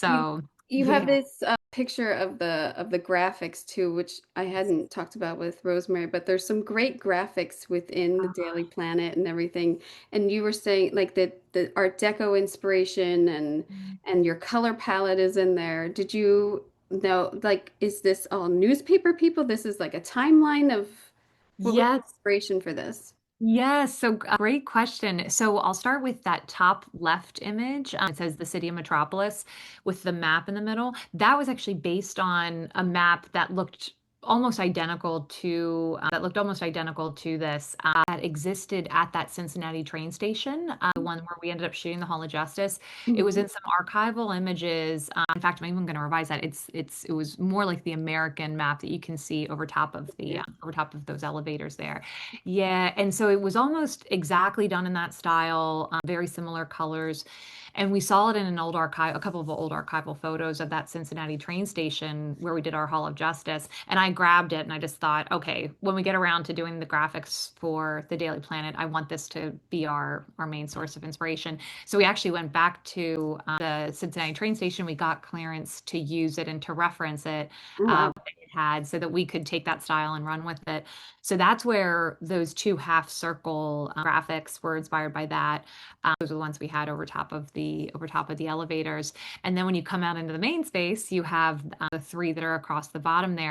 You So you have yeah. this picture of the graphics too, which I hadn't talked about with Rosemary, but there's some great graphics within the Daily Planet and everything. And you were saying like the Art Deco inspiration and your color palette is in there. Did you know like is this all newspaper people? This is like a timeline of what was the Yes. inspiration for this? Yes, so great question. So I'll start with that top left image. It says the city of Metropolis with the map in the middle. That was actually based on a map that looked almost identical to this that existed at that Cincinnati train station, the one where we ended up shooting the Hall of Justice. It was Mhm. in some archival images. In fact, I'm even going to revise that. It was more like the American map that you can see Yeah. over top of those elevators there. Yeah, and so it was almost exactly done in that style, very similar colors. And we saw it in a couple of old archival photos of that Cincinnati train station where we did our Hall of Justice. And I grabbed it and I just thought, okay, when we get around to doing the graphics for the Daily Planet, I want this to be our main source of inspiration. So we actually went back to the Cincinnati train station. We got clearance to use it and to reference it. Oh, wow. What it had so that we could take that style and run with it. So that's where those two half circle graphics were inspired by that. Those are the ones we had over top of the elevators. And then when you come out into the main space, you have the three that are across the bottom there.